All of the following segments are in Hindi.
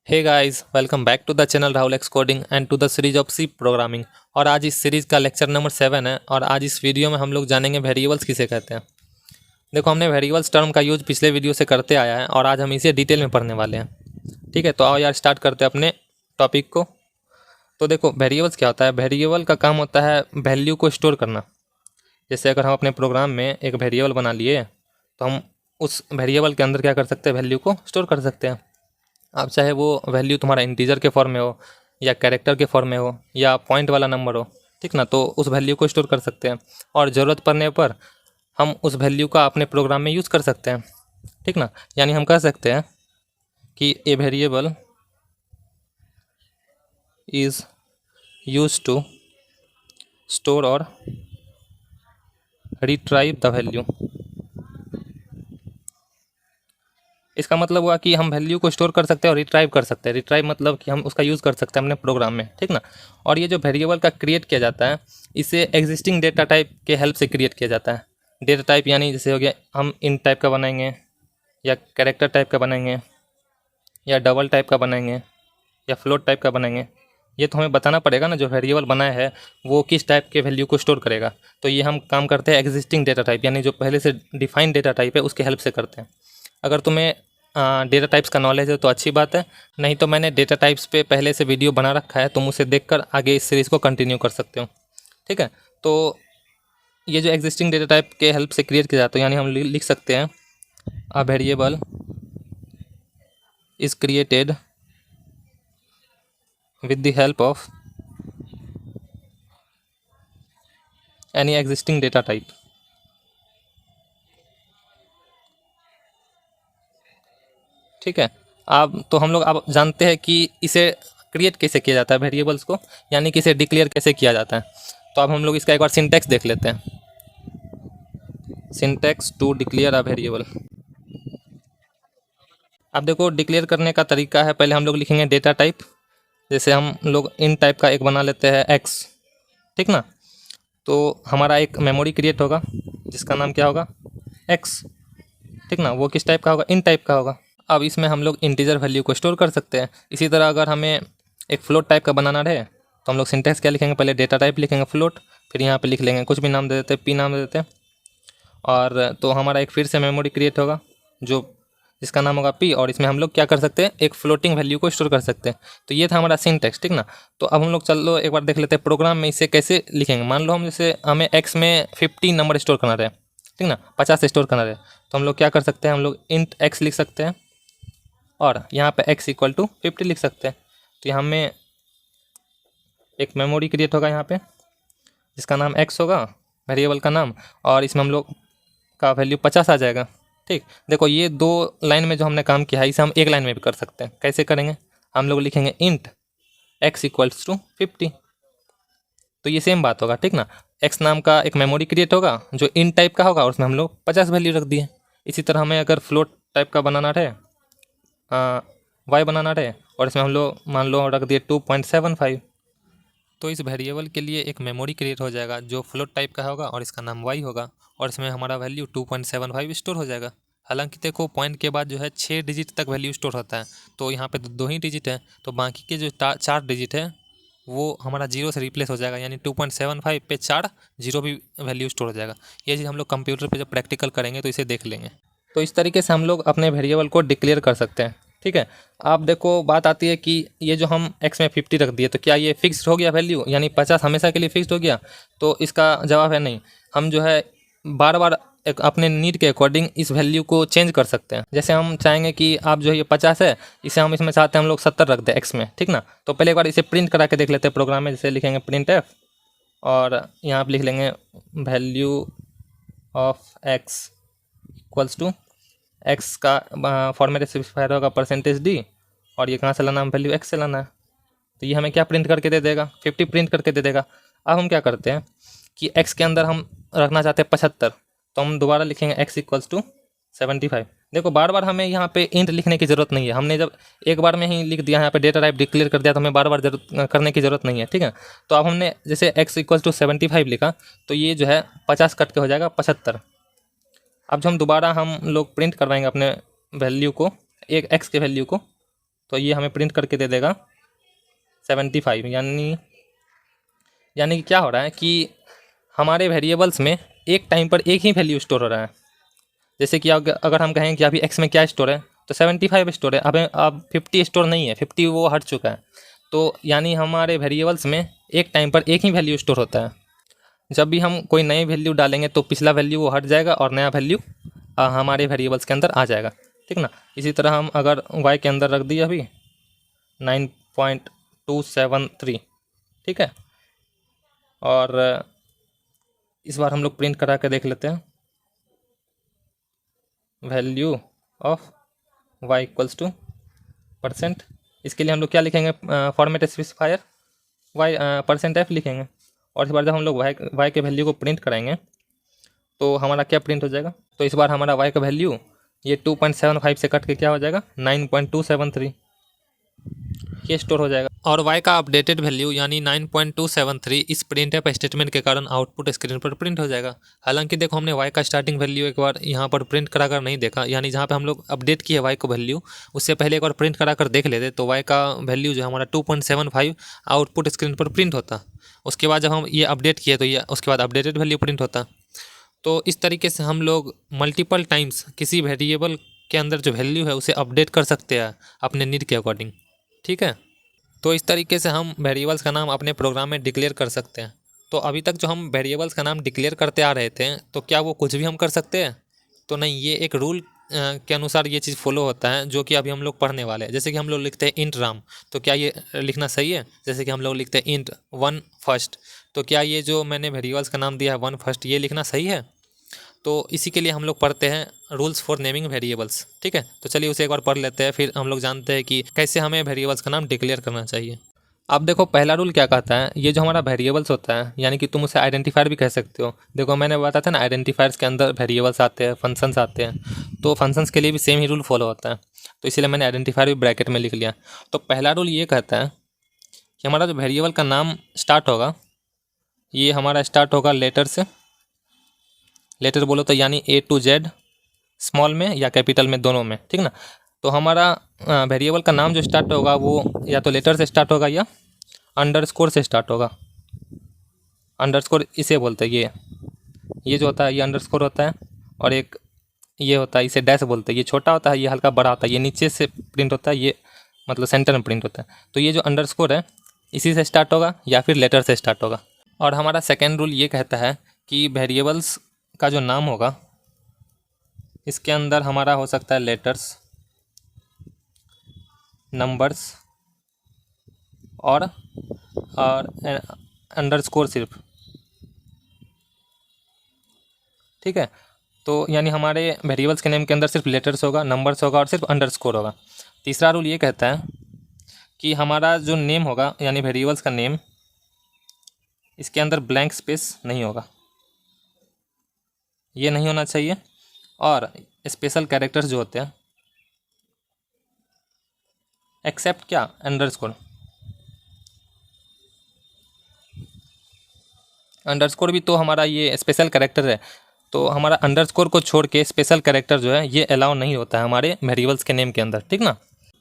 Hey guys, welcome back to the channel Rahul X coding and to the series of C programming. और आज इस सीरीज़ का लेक्चर नंबर 7 है। और आज इस वीडियो में हम लोग जानेंगे वेरिएबल्स किसे कहते हैं। देखो, हमने वेरिएबल्स टर्म का यूज पिछले वीडियो से करते आया है और आज हम इसे डिटेल में पढ़ने वाले हैं। ठीक है, तो आओ यार स्टार्ट करते हैं अपने टॉपिक को। तो देखो, वेरिएबल्स क्या होता है। वेरिएबल का काम होता है वैल्यू को स्टोर करना। जैसे अगर हम अपने प्रोग्राम में एक वेरिएबल बना लिए तो हम उस वेरिएबल के अंदर क्या कर सकते हैं, वैल्यू को स्टोर कर सकते हैं। अब चाहे वो वैल्यू तुम्हारा इंटीजर के फॉर्म में हो या कैरेक्टर के फॉर्म में हो या पॉइंट वाला नंबर हो, ठीक ना, तो उस वैल्यू को स्टोर कर सकते हैं और ज़रूरत पड़ने पर हम उस वैल्यू का अपने प्रोग्राम में यूज़ कर सकते हैं। ठीक ना, यानी हम कह सकते हैं कि a variable is use to store और रिट्राइव द वैल्यू। इसका मतलब हुआ कि हम वैल्यू को स्टोर कर सकते हैं और रिट्राइव कर सकते हैं। रिट्राइव मतलब कि हम उसका यूज़ कर सकते हैं अपने प्रोग्राम में, ठीक ना। और ये जो वेरिएबल का क्रिएट किया जाता है, इसे एग्जिस्टिंग डेटा टाइप के हेल्प से क्रिएट किया जाता है। डेटा टाइप यानी जैसे हो गया, हम इंट टाइप का बनाएंगे या कैरेक्टर टाइप का बनाएंगे या डबल टाइप का बनाएंगे या फ्लोट टाइप का बनाएंगे। ये तो हमें बताना पड़ेगा ना, जो वेरिएबल बनाया है वो किस टाइप के वैल्यू को स्टोर करेगा। तो ये हम काम करते हैं एग्जिस्टिंग डेटा टाइप, यानी जो पहले से डिफाइंड डेटा टाइप है उसके हेल्प से करते हैं। अगर तुम्हें डेटा टाइप्स का नॉलेज है तो अच्छी बात है, नहीं तो मैंने डेटा टाइप्स पे पहले से वीडियो बना रखा है, तुम उसे देखकर आगे इस सीरीज़ को कंटिन्यू कर सकते हो। ठीक है, तो ये जो एग्जिस्टिंग डेटा टाइप के हेल्प से क्रिएट किया जाता है, यानी हम लिख सकते हैं a variable is created with the help of any existing data type. ठीक है, अब तो हम लोग अब जानते हैं कि इसे क्रिएट कैसे किया जाता है वेरिएबल्स को, यानी कि इसे डिक्लेयर कैसे किया जाता है। तो अब हम लोग इसका एक बार सिंटैक्स देख लेते हैं। Syntax to declare a variable. अब देखो, डिक्लेयर करने का तरीका है, पहले हम लोग लिखेंगे डेटा टाइप। जैसे हम लोग इन टाइप का एक बना लेते हैं एक्स, ठीक ना। तो हमारा एक मेमोरी क्रिएट होगा जिसका नाम क्या होगा, एक्स, ठीक ना। वो किस टाइप का होगा, इन टाइप का होगा। अब इसमें हम लोग इंटीजर वैल्यू को स्टोर कर सकते हैं। इसी तरह अगर हमें एक फ्लोट टाइप का बनाना रहे तो हम लोग सिंटैक्स क्या लिखेंगे, पहले डेटा टाइप लिखेंगे फ्लोट, फिर यहाँ पे लिख लेंगे कुछ भी नाम दे देते हैं, पी नाम दे देते हैं। और तो हमारा एक फिर से मेमोरी क्रिएट होगा जो जिसका नाम होगा पी, और इसमें हम लोग क्या कर सकते हैं, एक फ्लोटिंग वैल्यू को स्टोर कर सकते हैं। तो ये था हमारा सिंटैक्स, ठीक ना। तो अब हम लोग चलो एक बार देख लेते हैं प्रोग्राम में इसे कैसे लिखेंगे। मान लो हम जैसे हमें एक्स में 50 नंबर स्टोर करना रहे, ठीक ना, 50 स्टोर करना रहे, तो हम लोग क्या कर सकते हैं, हम लोग इंट एक्स लिख सकते हैं और यहाँ पे x इक्वल टू 50 लिख सकते हैं। तो यहाँ में एक मेमोरी क्रिएट होगा यहाँ पे जिसका नाम x होगा, वेरिएबल का नाम, और इसमें हम लोग का वैल्यू 50 आ जाएगा। ठीक, देखो ये दो लाइन में जो हमने काम किया है इसे हम एक लाइन में भी कर सकते हैं। कैसे करेंगे, हम लोग लिखेंगे इंट x इक्वल्स टू 50। तो ये सेम बात होगा, ठीक ना। x नाम का एक मेमोरी क्रिएट होगा जो इन टाइप का होगा और उसमें हम लोग 50 वैल्यू रख दिए। इसी तरह हमें अगर फ्लोट टाइप का बनाना रहे, वाई बनाना रहे, और इसमें हम लोग मान लो रख दिए 2.75, तो इस वेरिएबल के लिए एक मेमोरी क्रिएट हो जाएगा जो फ्लोट टाइप का होगा और इसका नाम वाई होगा, और इसमें हमारा वैल्यू 2.75 स्टोर हो जाएगा। हालांकि देखो, पॉइंट के बाद जो है 6 डिजिट तक वैल्यू स्टोर होता है, तो यहाँ पे तो 2 ही डिजिट है, तो बाकी के जो 4 डिजिट है वो हमारा जीरो से रिप्लेस हो जाएगा, यानी 2.75 पे 4 जीरो भी वैल्यू स्टोर हो जाएगा। ये चीज़ हम लोग कंप्यूटर पे जब प्रैक्टिकल करेंगे तो इसे देख लेंगे। तो इस तरीके से हम लोग अपने वेरिएबल को डिक्लेयर कर सकते हैं, ठीक है। आप देखो, बात आती है कि ये जो हम x में 50 रख दिए तो क्या ये फिक्स हो गया वैल्यू, यानी 50 हमेशा के लिए फिक्स हो गया। तो इसका जवाब है नहीं। हम जो है बार बार एक अपने नीड के अकॉर्डिंग इस वैल्यू को चेंज कर सकते हैं। जैसे हम चाहेंगे कि आप जो है ये 50 है, इसे हम इसमें चाहते हैं हम लोग 70 रख दें x में, ठीक ना। तो पहले एक बार इसे प्रिंट करा के देख लेते हैं प्रोग्राम में। जैसे लिखेंगे प्रिंट एफ और यहाँ पर लिख लेंगे value of x equals to X का फॉर्मेट स्पेसिफायर होगा %d, और ये कहाँ से लाना है, वैल्यू एक्स से लाना है। तो ये हमें क्या प्रिंट करके दे देगा, 50 प्रिंट करके दे देगा। अब हम क्या करते हैं कि एक्स के अंदर हम रखना चाहते हैं 75, तो हम दोबारा लिखेंगे एक्स इक्वल्स टू 75। देखो, बार बार हमें यहाँ पे इंट लिखने की ज़रूरत नहीं है। हमने जब एक बार में ही लिख दिया, यहाँ पे डेटा टाइप डिक्लेयर कर दिया, तो हमें बार बार करने की ज़रूरत नहीं है, ठीक है। तो अब हमने जैसे एक्स इक्वल्स टू 75 लिखा, तो ये जो है 50 कट के हो जाएगा 75। अब जो हम दोबारा हम लोग प्रिंट करवाएंगे अपने वैल्यू को, एक एक्स के वैल्यू को, तो ये हमें प्रिंट करके दे देगा 75। यानी कि क्या हो रहा है कि हमारे वेरिएबल्स में एक टाइम पर एक ही वैल्यू स्टोर हो रहा है। जैसे कि अगर हम कहें कि अभी एक्स में क्या स्टोर है, तो 75 स्टोर है। अब 50 स्टोर नहीं है, 50 वो हट चुका है। तो यानी हमारे वेरिएबल्स में एक टाइम पर एक ही वैल्यू स्टोर होता है। जब भी हम कोई नई वैल्यू डालेंगे तो पिछला वैल्यू वो हट जाएगा और नया वैल्यू हमारे वेरिएबल्स के अंदर आ जाएगा, ठीक ना। इसी तरह हम अगर y के अंदर रख दिए अभी 9.273, ठीक है। और इस बार हम लोग प्रिंट करा के देख लेते हैं, value of y equals to %। इसके लिए हम लोग क्या लिखेंगे, फॉर्मेट स्पेसिफायर y %f लिखेंगे। और इस बार जब हम लोग y के वैल्यू को प्रिंट कराएंगे तो हमारा क्या प्रिंट हो जाएगा, तो इस बार हमारा y का वैल्यू ये 2.75 से कट के क्या हो जाएगा 9.273, ये स्टोर हो जाएगा। और y का अपडेटेड वैल्यू यानी 9.273 इस प्रिंटफ स्टेटमेंट के कारण आउटपुट स्क्रीन पर प्रिंट हो जाएगा। हालांकि देखो हमने y का स्टार्टिंग वैल्यू एक बार यहाँ पर प्रिंट कराकर नहीं देखा, यानी जहाँ पे हम लोग अपडेट किए y को वैल्यू उससे पहले एक बार प्रिंट कराकर देख लेते तो y का वैल्यू जो हमारा 2.75 आउटपुट स्क्रीन पर प्रिंट होता। उसके बाद जब हम ये अपडेट किए तो ये उसके बाद अपडेटेड वैल्यू प्रिंट होता। तो इस तरीके से हम लोग मल्टीपल टाइम्स किसी वेरिएबल के अंदर जो वैल्यू है उसे अपडेट कर सकते हैं अपने नीड के अकॉर्डिंग, ठीक है। तो इस तरीके से हम वेरिएबल्स का नाम अपने प्रोग्राम में डिक्लेयर कर सकते हैं। तो अभी तक जो हम वेरिएबल्स का नाम डिक्लेयर करते आ रहे थे, तो क्या वो कुछ भी हम कर सकते हैं? तो नहीं, ये एक रूल के अनुसार ये चीज़ फॉलो होता है जो कि अभी हम लोग पढ़ने वाले हैं। जैसे कि हम लोग लिखते हैं इंट राम, तो क्या ये लिखना सही है? जैसे कि हम लोग लिखते हैं इंट 1 फर्स्ट, तो क्या ये जो मैंने वेरिएबल्स का नाम दिया है 1 फर्स्ट, ये लिखना सही है? तो इसी के लिए हम लोग पढ़ते हैं रूल्स फॉर नेमिंग वेरिएबल्स, ठीक है। तो चलिए उसे एक बार पढ़ लेते हैं, फिर हम लोग जानते हैं कि कैसे हमें वेरिएबल्स का नाम डिक्लेयर करना चाहिए। अब देखो पहला रूल क्या कहता है, ये जो हमारा वेरिएबल्स होता है, यानी कि तुम उसे आइडेंटिफायर भी कह सकते हो। देखो मैंने बताया था ना, आइडेंटिफायर्स के अंदर वेरिएबल्स आते हैं, फंक्शंस आते हैं, तो फंक्शंस के लिए भी सेम ही रूल फॉलो होता है। तो इसीलिए मैंने आइडेंटिफायर भी ब्रैकेट में लिख लिया। तो पहला रूल ये कहता है कि हमारा जो वेरिएबल का नाम स्टार्ट होगा, ये हमारा स्टार्ट होगा लेटर से। लेटर बोलो तो यानी A to Z, स्मॉल में या कैपिटल में, दोनों में, ठीक ना। तो हमारा वेरिएबल का नाम जो स्टार्ट होगा वो या तो लेटर से स्टार्ट होगा या अंडरस्कोर से स्टार्ट होगा। अंडरस्कोर इसे बोलते हैं, ये जो होता है ये अंडरस्कोर होता है, और एक ये होता है इसे डैश बोलते हैं। ये छोटा होता है, ये हल्का बड़ा होता है, ये नीचे से प्रिंट होता है, ये मतलब सेंटर में प्रिंट होता है। तो ये जो अंडरस्कोर है इसी से स्टार्ट होगा या फिर लेटर से स्टार्ट होगा। और हमारा सेकेंड रूल ये कहता है कि वेरिएबल्स का जो नाम होगा इसके अंदर हमारा हो सकता है लेटर्स, नंबर्स और अंडरस्कोर सिर्फ, ठीक है। तो यानी हमारे वेरिएबल्स के नेम के अंदर सिर्फ लेटर्स होगा, नंबर्स होगा और सिर्फ अंडरस्कोर होगा। तीसरा रूल ये कहता है कि हमारा जो नेम होगा यानी वेरिएबल्स का नेम, इसके अंदर ब्लैंक स्पेस नहीं होगा, ये नहीं होना चाहिए। और स्पेशल कैरेक्टर्स जो होते हैं, एक्सेप्ट क्या, अंडरस्कोर। अंडरस्कोर भी तो हमारा ये स्पेशल कैरेक्टर है, तो हमारा अंडरस्कोर को छोड़ के स्पेशल कैरेक्टर जो है ये अलाउ नहीं होता है हमारे वेरिएबल्स के नेम के अंदर, ठीक ना।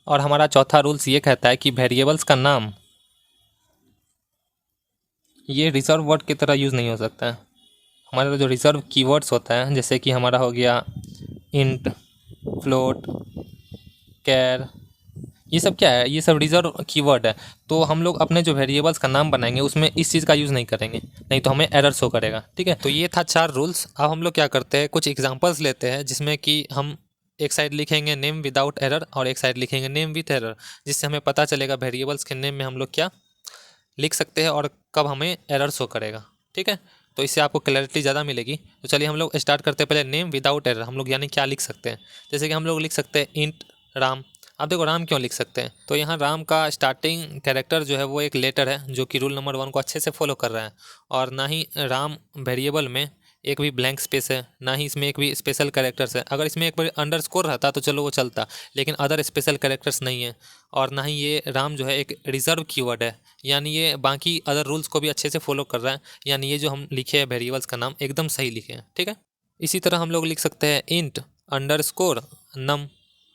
और हमारा चौथा रूल्स ये कहता है कि वेरिएबल्स का नाम ये रिजर्व वर्ड की तरह यूज़ नहीं हो सकता है। हमारा जो रिजर्व कीवर्ड्स होता है, जैसे कि हमारा हो गया इंट, फ्लोट, कैर, ये सब क्या है, ये सब रिजर्व कीवर्ड है। तो हम लोग अपने जो वेरिएबल्स का नाम बनाएंगे उसमें इस चीज़ का यूज़ नहीं करेंगे, नहीं तो हमें एरर शो करेगा, ठीक है। तो ये था 4 रूल्स। अब हम लोग क्या करते हैं, कुछ एग्जांपल्स लेते हैं जिसमें कि हम एक साइड लिखेंगे नेम विदाउट एरर और एक साइड लिखेंगे नेम विथ एरर, जिससे हमें पता चलेगा वेरिएबल्स के नेम में हम लोग क्या लिख सकते हैं और कब हमें एरर शो करेगा, ठीक है। तो इससे आपको क्लैरिटी ज़्यादा मिलेगी। तो चलिए हम लोग स्टार्ट करते हैं। पहले नेम विदाउट एरर हम लोग यानी क्या लिख सकते हैं, जैसे कि हम लोग लिख सकते हैं इंट राम। अब देखो राम क्यों लिख सकते हैं, तो यहाँ राम का स्टार्टिंग कैरेक्टर जो है वो एक लेटर है जो कि रूल नंबर 1 को अच्छे से फॉलो कर रहा है। और ना ही राम वेरिएबल में एक भी ब्लैंक स्पेस है, ना ही इसमें एक भी स्पेशल कैरेक्टर्स है। अगर इसमें एक बार अंडरस्कोर रहता तो चलो वो चलता, लेकिन अदर स्पेशल कैरेक्टर्स नहीं है। और ना ही ये राम जो है एक रिजर्व कीवर्ड है, यानी ये बाकी अदर रूल्स को भी अच्छे से फॉलो कर रहा है। यानी ये जो हम लिखे हैं वेरिएबल्स का नाम एकदम सही लिखे हैं, ठीक है। इसी तरह हम लोग लिख सकते हैं इंट अंडरस्कोर नम,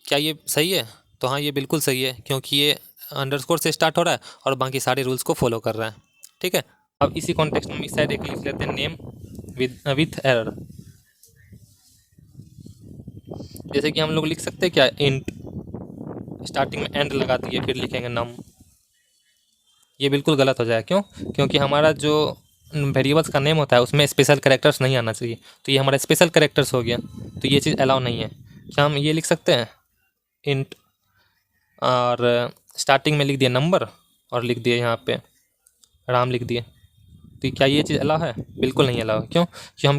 क्या ये सही है? तो हाँ, ये बिल्कुल सही है क्योंकि ये अंडरस्कोर से स्टार्ट हो रहा है और बाकी सारे रूल्स को फॉलो कर रहा है। ठीक है, अब इसी कॉन्टेक्स्ट में इस साइड एक लिख लेते हैं नेम विथ एरर। जैसे कि हम लोग लिख सकते हैं क्या, इंट, स्टार्टिंग में एंड लगा दिए फिर लिखेंगे नम। ये बिल्कुल गलत हो जाएगा। क्यों? क्योंकि हमारा जो वेरिएबल्स का नेम होता है उसमें स्पेशल कैरेक्टर्स नहीं आना चाहिए, तो ये हमारा स्पेशल कैरेक्टर्स हो गया, तो ये चीज़ अलाउ नहीं है। क्या हम ये लिख सकते हैं इंट और स्टार्टिंग में लिख दिया नंबर और लिख दिए यहाँ पे राम लिख दिए, तो क्या ये चीज़ अलाउ है? बिल्कुल नहीं अलाउ है। क्यों?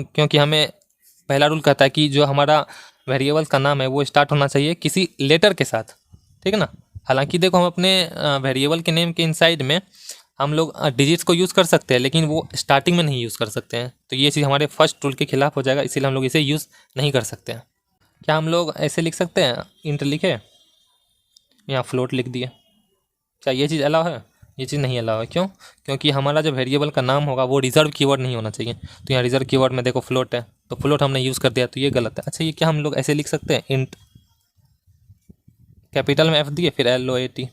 क्योंकि हमें पहला रूल कहता है कि जो हमारा वेरिएबल्स का नाम है वो स्टार्ट होना चाहिए किसी लेटर के साथ। ठीक है ना? हालांकि देखो, हम अपने वेरिएबल के नेम के इनसाइड में हम लोग डिजिट्स को यूज़ कर सकते हैं, लेकिन वो स्टार्टिंग में नहीं यूज़ कर सकते हैं, तो ये चीज़ हमारे फर्स्ट रूल के खिलाफ हो जाएगा, इसीलिए हम लोग इसे यूज़ नहीं कर सकते हैं। क्या हम लोग ऐसे लिख सकते हैं, इंट लिखे यहाँ फ्लोट लिख दिए, क्या ये चीज़ अलाउ है? ये चीज़ नहीं अलाउ है। क्यों? क्योंकि हमारा जो वेरिएबल का नाम होगा वो रिजर्व कीवर्ड नहीं होना चाहिए, तो यहाँ रिजर्व कीवर्ड में देखो फ्लोट है, तो फ्लोट हमने यूज़ कर दिया, तो ये गलत है। अच्छा, ये क्या हम लोग ऐसे लिख सकते हैं, इंट कैपिटल में एफ दिए फिर LOAT,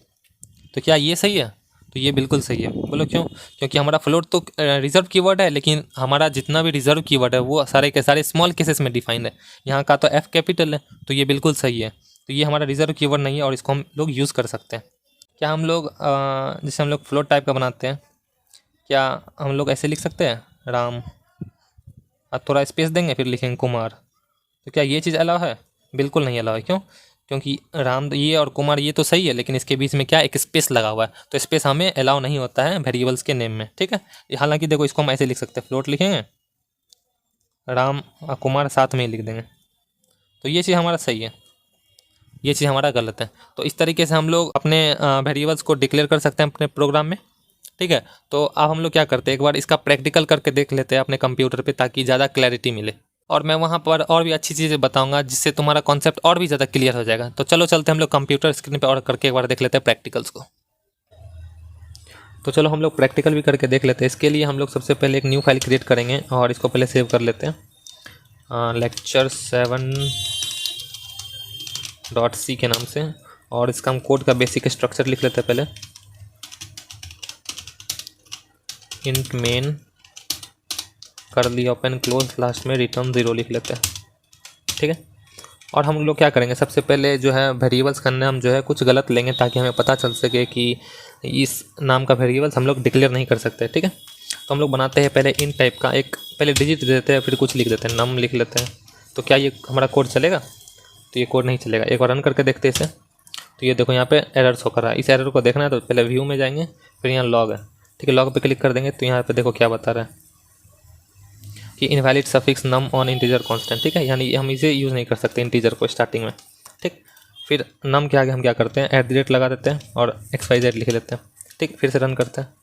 तो क्या ये सही है? तो ये बिल्कुल सही है। बोलो क्यों? क्योंकि हमारा फ्लोट तो रिजर्व कीवर्ड है, लेकिन हमारा जितना भी रिजर्व कीवर्ड है वो सारे के सारे स्मॉल केसेस में डिफाइंड है। यहाँ का तो एफ कैपिटल है, तो ये बिल्कुल सही है। तो ये हमारा रिजर्व कीवर्ड नहीं है और इसको हम लोग यूज़ कर सकते हैं। क्या हम लोग जैसे हम लोग फ्लोट टाइप का बनाते हैं, क्या हम लोग ऐसे लिख सकते हैं राम और थोड़ा स्पेस देंगे फिर लिखेंगे कुमार, तो क्या ये चीज़ अलाउ है? बिल्कुल नहीं अलाउ है। क्यों? क्योंकि राम ये और कुमार ये तो सही है, लेकिन इसके बीच में क्या एक स्पेस लगा हुआ है, तो स्पेस हमें अलाउ नहीं होता है वेरिएबल्स के नेम में। ठीक है, हालांकि देखो इसको हम ऐसे लिख सकते हैं, फ्लोट लिखेंगे राम और कुमार साथ में ही लिख देंगे, तो ये चीज़ हमारा सही है, ये चीज़ हमारा गलत है। तो इस तरीके से हम लोग अपने वेरिएबल्स को डिक्लेयर कर सकते हैं अपने प्रोग्राम में। ठीक है, तो अब हम लोग क्या करते हैं, एक बार इसका प्रैक्टिकल करके देख लेते हैं अपने कंप्यूटर पे, ताकि ज़्यादा क्लैरिटी मिले, और मैं वहाँ पर और भी अच्छी चीज़ें बताऊंगा जिससे तुम्हारा कॉन्सेप्ट और भी ज़्यादा क्लियर हो जाएगा। तो चलो चलते हैं हम लोग कंप्यूटर स्क्रीन पे और करके एक बार देख लेते हैं प्रैक्टिकल्स को। तो चलो हम लोग प्रैक्टिकल भी करके देख लेते हैं। इसके लिए हम लोग सबसे पहले एक न्यू फाइल क्रिएट करेंगे और इसको पहले सेव कर लेते हैं, lecture7.c के नाम से, और इसका हम कोड का बेसिक स्ट्रक्चर लिख लेते हैं पहले। Int main curly open close, last में रिटर्न 0 लिख लेते हैं। ठीक है, और हम लोग क्या करेंगे, सबसे पहले जो है वेरिएबल्स का नाम जो है कुछ गलत लेंगे, ताकि हमें पता चल सके कि इस नाम का वेरिएबल्स हम लोग डिक्लेयर नहीं कर सकते। ठीक है, तो हम लोग बनाते हैं पहले इन टाइप का एक पहले डिजिट दे देते हैं, फिर कुछ लिख देते हैं, नम लिख लेते हैं। तो क्या ये हमारा कोड चलेगा? तो ये कोड नहीं चलेगा। एक बार रन करके देखते हैं इसे। तो ये देखो यहाँ पे एरर्स होकर रहा है। इस एरर को देखना है तो पहले व्यू में जाएंगे, फिर यहाँ लॉग है। ठीक है, लॉग पे क्लिक कर देंगे तो यहाँ पे देखो क्या बता रहा है कि invalid suffix num on integer constant. ठीक है, यानी हम इसे यूज़ नहीं कर सकते इंटीजर को स्टार्टिंग में। ठीक, फिर नम के आगे हम क्या करते हैं, @ लगा देते हैं और XYZ लिख लेते हैं। ठीक, फिर से रन करते हैं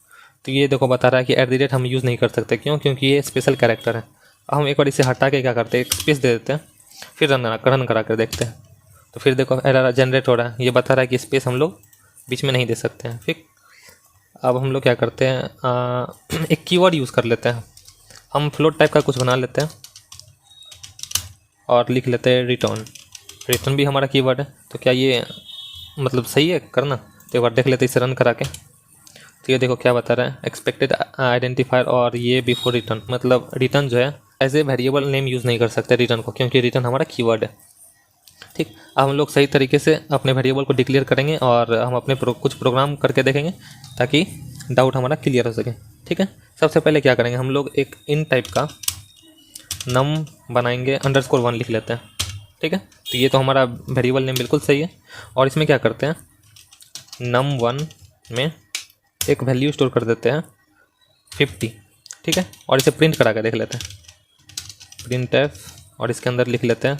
तो ये देखो बता रहा है कि @ हम यूज़ नहीं कर सकते। क्यों? क्योंकि ये स्पेशल कैरेक्टर है। अब हम एक बार इसे हटा के क्या करते हैं, एक स्पेस दे देते हैं, फिर रन करा कर देखते हैं। तो फिर देखो एरर जनरेट हो रहा है, ये बता रहा है कि स्पेस हम लोग बीच में नहीं दे सकते हैं। ठीक, अब हम लोग क्या करते हैं, एक कीवर्ड यूज़ कर लेते हैं। हम फ्लोट टाइप का कुछ बना लेते हैं और लिख लेते हैं रिटर्न। रिटर्न भी हमारा कीवर्ड है, तो क्या ये मतलब सही है करना? तो एक बार देख लेते हैं इसे रन करा के। तो ये देखो क्या बता रहा है, एक्सपेक्टेड आइडेंटिफायर और ये बिफोर रिटर्न, मतलब रिटर्न जो है as a variable name use नहीं कर सकते रिटर्न को, क्योंकि रिटर्न हमारा कीवर्ड है। ठीक, अब हम लोग सही तरीके से अपने वेरिएबल को डिक्लेयर करेंगे और हम अपने कुछ प्रोग्राम करके देखेंगे ताकि डाउट हमारा क्लियर हो सके। ठीक है, सबसे पहले क्या करेंगे, हम लोग एक इन टाइप का नम बनाएंगे, _1 लिख लेते हैं। ठीक है, तो ये तो हमारा वेरिएबल नेम बिल्कुल सही है। और इसमें क्या करते हैं, num1 में एक वैल्यू स्टोर कर देते हैं 50। ठीक है, और इसे प्रिंट करा के देख लेते हैं, printf, और इसके अंदर लिख लेते हैं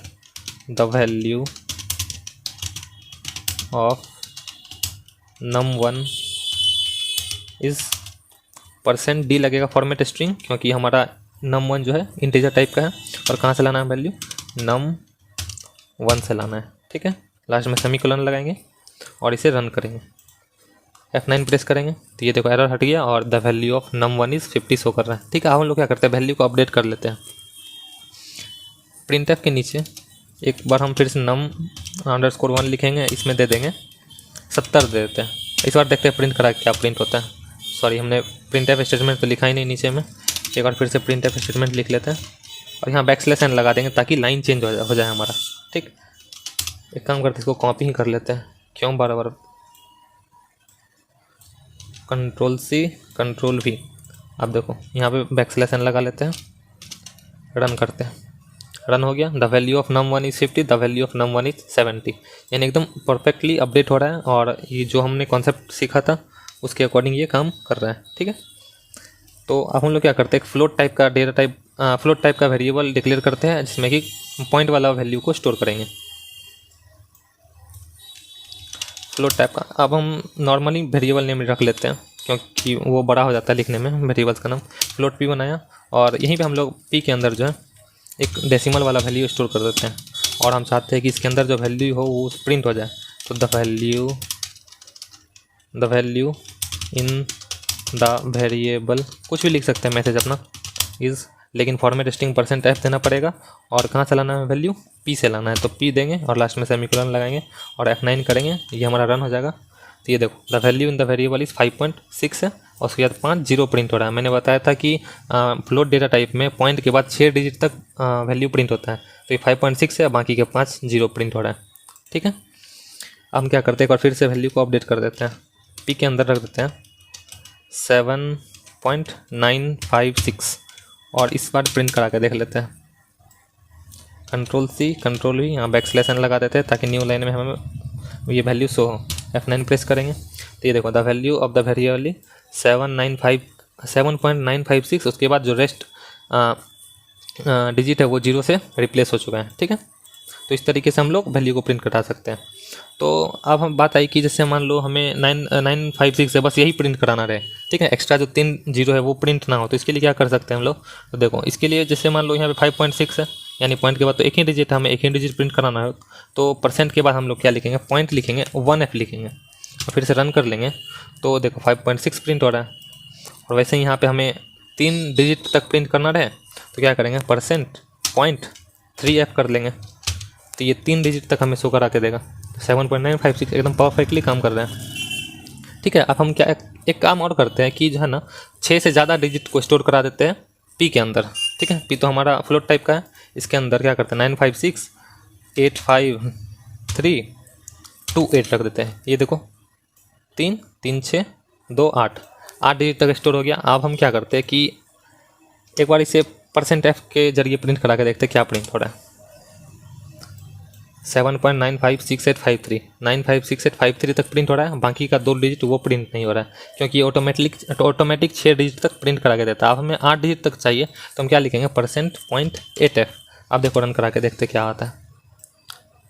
the value of num1 is %d लगेगा फॉर्मेट स्ट्रिंग, क्योंकि हमारा num1 जो है इंटीजर टाइप का है। और कहाँ से लाना है वैल्यू, num1 से लाना है। ठीक है, लास्ट में सेमीकोलन लगाएंगे और इसे रन करेंगे, F9 प्रेस करेंगे तो ये देखो एरर हट गया और the value of num1 is 50 show कर रहा है। ठीक है, हम लोग क्या करते हैं, वैल्यू को अपडेट कर लेते हैं। printf के नीचे एक बार हम फिर से num_1 लिखेंगे, इसमें दे देंगे 70 दे देते हैं। इस बार देखते हैं प्रिंट करा क्या प्रिंट होता है। सॉरी, हमने प्रिंट एफ स्टेटमेंट तो लिखा ही नहीं नीचे में। एक बार फिर से प्रिंट एफ स्टेटमेंट लिख लेते हैं और यहाँ बैकस्लैश लगा देंगे ताकि लाइन चेंज हो जाए हमारा। ठीक, एक काम करते हैं, इसको कॉपी ही कर लेते हैं, क्यों बार बार। Ctrl+C Ctrl+V। अब देखो यहाँ पे बैकस्लैश लगा लेते हैं, रन करते हैं। रन हो गया। The value of num1 is 50, the value of num1 is 70। यानी एकदम परफेक्टली अपडेट हो रहा है और ये जो हमने कॉन्सेप्ट सीखा था उसके अकॉर्डिंग ये काम कर रहा है। ठीक है, तो अब हम लोग क्या करते हैं, एक फ्लोट टाइप का डेटा टाइप फ्लोट टाइप का वेरिएबल डिक्लेयर करते हैं जिसमें कि पॉइंट वाला वैल्यू को स्टोर करेंगे। फ्लोट टाइप का अब हम नॉर्मली वेरिएबल नेम रख लेते हैं क्योंकि वो बड़ा हो जाता है लिखने में। वेरिएबल्स का नाम फ्लोट पी बनाया और यहीं पे हम लोग पी के अंदर जो है एक डेसिमल वाला वैल्यू स्टोर कर देते हैं और हम चाहते हैं कि इसके अंदर जो वैल्यू हो वो प्रिंट हो जाए। तो the value in the variable कुछ भी लिख सकते हैं मैसेज अपना इज़, लेकिन फॉर्मेट स्ट्रिंग %f देना पड़ेगा और कहाँ से लाना है वैल्यू, पी से लाना है। तो पी देंगे और लास्ट में सेमीकोलन लगाएंगे और F9 करेंगे, ये हमारा रन हो जाएगा। तो ये देखो the value in the variable is 5.6 है और उसके बाद 5 0 प्रिंट हो रहा है। मैंने बताया था कि फ्लोट डेटा टाइप में पॉइंट के बाद 6 डिजिट तक वैल्यू प्रिंट होता है। तो ये 5.6 है, बाकी के 5 0 प्रिंट हो रहा है। ठीक है, अब हम क्या करते हैं, एक बार फिर से वैल्यू को अपडेट कर देते हैं, पी के अंदर रख देते हैं 7.956 और इस बार प्रिंट करा के देख लेते हैं। Ctrl+C Ctrl+V, यहाँ बैकस्लैश लगा देते हैं ताकि न्यू लाइन में हमें ये वैल्यू शो हो। F9 प्रेस करेंगे तो ये देखो the value of the variable 7.956। उसके बाद जो रेस्ट डिजिट है वो 0 से रिप्लेस हो चुका है। ठीक है, तो इस तरीके से हम लोग वैल्यू को प्रिंट करा सकते हैं। तो अब हम बात आई कि जैसे मान लो हमें 956 है बस यही प्रिंट कराना रहे। ठीक है, एक्स्ट्रा जो 3 0 है वो प्रिंट ना हो, तो इसके लिए क्या कर सकते हैं हम लोग। तो देखो इसके लिए जैसे मान लो यहाँ पे 5.6 है, यानी पॉइंट के बाद तो एक ही डिजिट, हमें एक ही डिजिट प्रिंट कराना है। तो % के बाद हम लोग क्या लिखेंगे, पॉइंट लिखेंगे, 1F लिखेंगे और फिर से रन कर लेंगे। तो देखो 5.6 प्रिंट हो रहा है। और वैसे ही यहाँ पे हमें 3 डिजिट तक प्रिंट करना रहे तो क्या करेंगे, %.3F कर लेंगे। तो ये 3 डिजिट तक हमें शो करा के देगा। 7.956 एकदम परफेक्टली काम कर रहे हैं। ठीक है, अब हम क्या एक काम और करते हैं कि जो है ना 6 से ज़्यादा डिजिट को स्टोर करा देते हैं पी के अंदर। ठीक है, पी तो हमारा फ्लोट टाइप का है, इसके अंदर क्या करते हैं 956 853 28 रख देते हैं। ये देखो 3 3 6 2 8 डिजिट तक स्टोर हो गया। अब हम क्या करते हैं कि एक बार इसे %f के जरिए प्रिंट करा के देखते हैं क्या प्रिंट हो रहा है। 7.95685 95685 तक प्रिंट हो रहा है, बाकी का 2 डिजिट वो प्रिंट नहीं हो रहा है क्योंकि ऑटोमेटिक 6 डिजिट तक प्रिंट करा के देता है। अब हमें 8 डिजिट तक चाहिए तो हम क्या लिखेंगे, %.8f। अब देखो रन करा के देखते क्या आता है।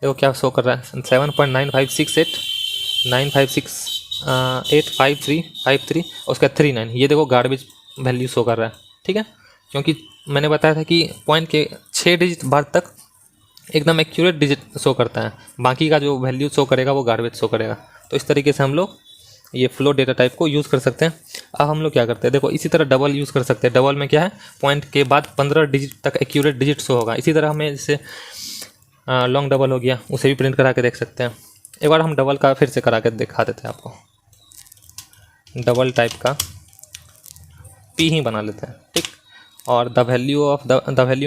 देखो क्या शो कर रहा है, 7.956895353 उसका 39। ये देखो गार्बेज वैल्यू शो कर रहा है। ठीक है, क्योंकि मैंने बताया था कि पॉइंट के 6 डिजिट बाद तक एकदम एक्यूरेट डिजिट शो करता है, बाकी का जो वैल्यू शो करेगा वो गार्बेज शो करेगा। तो इस तरीके से हम लोग ये फ्लोट डेटा टाइप को यूज़ कर सकते हैं। अब हम लोग क्या करते हैं, देखो इसी तरह डबल यूज़ कर सकते हैं। डबल में क्या है, पॉइंट के बाद 15 डिजिट तक एक्यूरेट डिजिट शो होगा। इसी तरह हमें जैसे लॉन्ग डबल हो गया, उसे भी प्रिंट करा के देख सकते हैं। एक बार हम डबल का फिर से करा के दिखा देते हैं आपको। डबल टाइप का पी ही बना लेते हैं। ठीक, और the value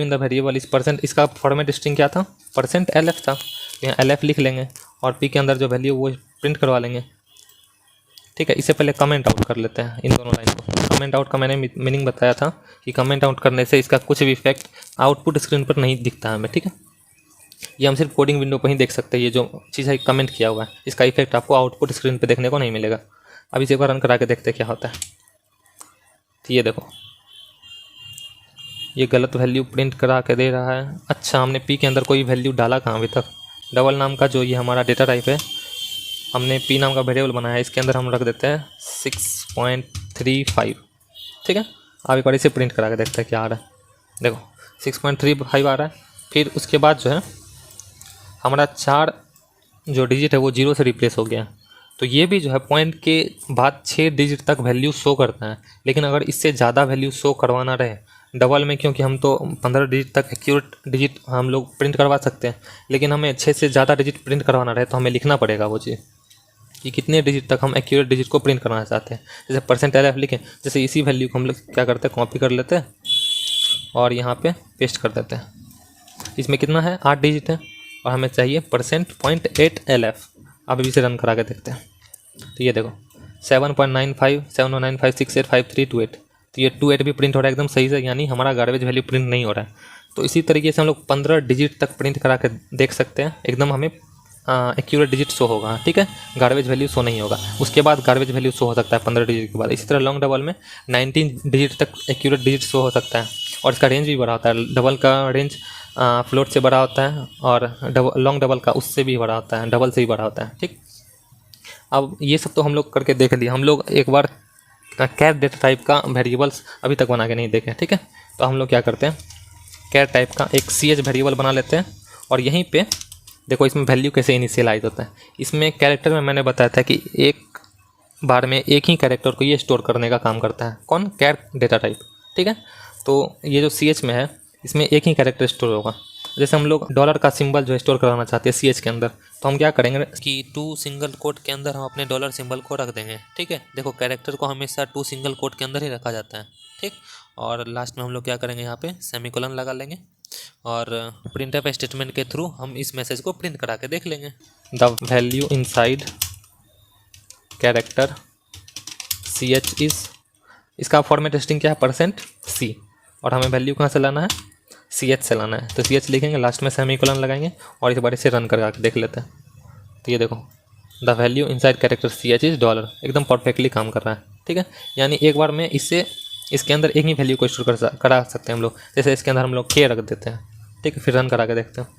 in the variable इस %, इसका फॉर्मेट स्ट्रिंग क्या था, %lf था। यहाँ lf लिख लेंगे और पी के अंदर जो वैल्यू वो प्रिंट करवा लेंगे। ठीक है, इससे पहले कमेंट आउट कर लेते हैं इन दोनों लाइन को। कमेंट आउट का मैंने मीनिंग बताया था कि कमेंट आउट करने से इसका कुछ भी इफेक्ट आउटपुट स्क्रीन पर नहीं दिखता है हमें। ठीक है, ये हम सिर्फ कोडिंग विंडो पर ही देख सकते हैं। ये जो चीज़ है कमेंट किया हुआ है, इसका इफेक्ट आपको आउटपुट स्क्रीन पर देखने को नहीं मिलेगा। अब इसे एक बार रन करा के देखते क्या होता है। तो ये देखो ये गलत वैल्यू प्रिंट करा के दे रहा है। अच्छा, हमने पी के अंदर कोई वैल्यू डाला कहाँ अभी तक। डबल नाम का जो ये हमारा डेटा टाइप है, हमने पी नाम का वेरिएबल बनाया है, इसके अंदर हम रख देते हैं 6.35। ठीक है, अब एक बार इसे प्रिंट करा के देखते हैं क्या आ रहा है। देखो 6.35 आ रहा है। फिर उसके बाद जो है हमारा 4 जो डिजिट है वो 0 से रिप्लेस हो गया। तो ये भी जो है पॉइंट के बाद 6 डिजिट तक वैल्यू शो करता है, लेकिन अगर इससे ज़्यादा वैल्यू शो करवाना रहे डबल में क्योंकि हम तो 15 डिजिट तक एक्यूरेट डिजिट हम लोग प्रिंट करवा सकते हैं, लेकिन हमें 6 से ज़्यादा डिजिट प्रिंट करवाना रहे तो हमें लिखना पड़ेगा वो चीज़ कि कितने डिजिट तक हम एक्यूरेट डिजिट को प्रिंट करवाना चाहते हैं। जैसे %LF लिखें, जैसे इसी वैल्यू को हम लोग क्या करते हैं, कॉपी कर लेते हैं और यहाँ पे पेस्ट कर देते हैं। इसमें कितना है, 8 डिजिट है और हमें चाहिए %.8LF। अब अभी से रन करा के देखते हैं। तो ये देखो 7.95 70956853828, तो ये 28 भी प्रिंट हो रहा है एकदम सही से, यानी हमारा गार्बेज वैल्यू प्रिंट नहीं हो रहा है। तो इसी तरीके से हम लोग 15 डिजिट तक प्रिंट करा के देख सकते हैं, एकदम हमें एक्यूरेट डिजिट शो होगा, ठीक है, गार्बेज वैल्यू शो नहीं होगा। उसके बाद गार्बेज वैल्यू शो हो सकता है 15 डिजिट के बाद। इसी तरह लॉन्ग डबल में 19 डिजिट तक एक्यूरेट डिजिट शो हो सकता है और इसका रेंज भी बड़ा होता है। डबल का रेंज फ्लोट से बड़ा होता है और लॉन्ग डबल का उससे भी बड़ा होता है, डबल से भी बड़ा होता है, ठीक। अब ये सब तो हम लोग करके देख लिए। हम लोग एक बार कैर डेटा टाइप का वेरिएबल्स अभी तक बना के नहीं देखे, ठीक है। तो हम लोग क्या करते हैं, कैर टाइप का एक CH वेरिएबल बना लेते हैं और यहीं पे देखो इसमें वैल्यू कैसे इनिशियलाइज होता है। इसमें कैरेक्टर में मैंने बताया था कि एक बार में एक ही कैरेक्टर को ये स्टोर करने का काम करता है, कौन, कैर डेटा टाइप, ठीक है। तो ये जो CH में है इसमें एक ही कैरेक्टर स्टोर होगा। जैसे हम लोग डॉलर का सिंबल जो स्टोर कराना चाहते हैं CH के अंदर, तो हम क्या करेंगे कि 2 सिंगल कोट के अंदर हम अपने डॉलर सिंबल को रख देंगे, ठीक है। देखो कैरेक्टर को हमेशा 2 सिंगल कोट के अंदर ही रखा जाता है, ठीक। और लास्ट में हम लोग क्या करेंगे, यहाँ पे सेमीकोलन लगा लेंगे और प्रिंटफ स्टेटमेंट के थ्रू हम इस मैसेज को प्रिंट करा के देख लेंगे। The value inside character CH is, इसका फॉर्मेट स्ट्रिंग क्या है, %C, और हमें वैल्यू कहाँ से लाना है, CH से लाना है। तो CH लिखेंगे, लास्ट में सेमीकोलन लगाएंगे और इस बार इसे रन करके देख लेते हैं। तो ये देखो the value inside character CH is $, एकदम परफेक्टली काम कर रहा है, ठीक है। यानी एक बार में इससे इसके अंदर एक ही वैल्यू को स्टोर करा सकते हैं हम लोग। जैसे इसके अंदर हम लोग K रख देते हैं, ठीक है, फिर रन करा के देखते हैं।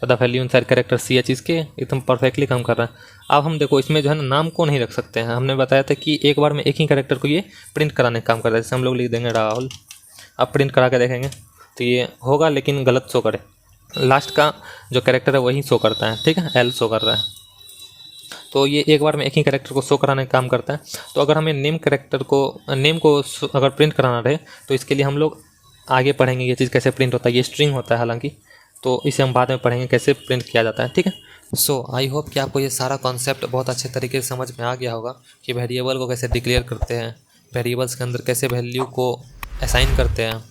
तो the value inside character CH is K, एकदम परफेक्टली काम कर रहा है। अब हम देखो इसमें जो है ना नाम को नहीं रख सकते हैं, हमने बताया था कि एक बार में एक ही कैरेक्टर को ये प्रिंट कराने का काम कर रहा है। जैसे हम लोग लिख देंगे राहुल, अब प्रिंट करा के देखेंगे तो ये होगा लेकिन गलत शो करे, लास्ट का जो कैरेक्टर है वही शो करता है, ठीक है, L शो कर रहा है। तो ये एक बार में एक ही कैरेक्टर को शो कराने का काम करता है। तो अगर हमें नेम को अगर प्रिंट कराना रहे तो इसके लिए हम लोग आगे पढ़ेंगे ये चीज़ कैसे प्रिंट होता है। ये स्ट्रिंग होता है हालांकि, तो इसे हम बाद में पढ़ेंगे कैसे प्रिंट किया जाता है, ठीक है। सो आई होप कि आपको ये सारा कॉन्सेप्ट बहुत अच्छे तरीके से समझ में आ गया होगा कि वेरिएबल को कैसे डिक्लेयर करते हैं, वेरिएबल्स के अंदर कैसे वैल्यू को असाइन करते हैं,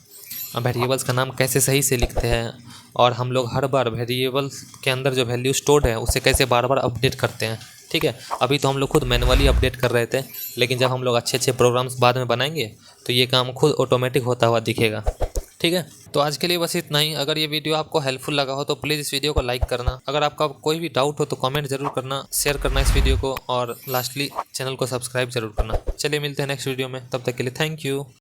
वेरिएबल्स का नाम कैसे सही से लिखते हैं, और हम लोग हर बार वेरिएबल्स के अंदर जो वैल्यू स्टोर्ड है उसे कैसे बार बार अपडेट करते हैं, ठीक है। अभी तो हम लोग खुद मैनुअली अपडेट कर रहे थे, लेकिन जब हम लोग अच्छे अच्छे प्रोग्राम्स बाद में बनाएंगे तो ये काम खुद ऑटोमेटिक होता हुआ दिखेगा, ठीक है। तो आज के लिए बस इतना ही। अगर ये वीडियो आपको हेल्पफुल लगा हो तो प्लीज़ इस वीडियो को लाइक करना। अगर आपका कोई भी डाउट हो तो कमेंट जरूर करना, शेयर करना इस वीडियो को, और लास्टली चैनल को सब्सक्राइब जरूर करना। चलिए मिलते हैं नेक्स्ट वीडियो में, तब तक के लिए थैंक यू।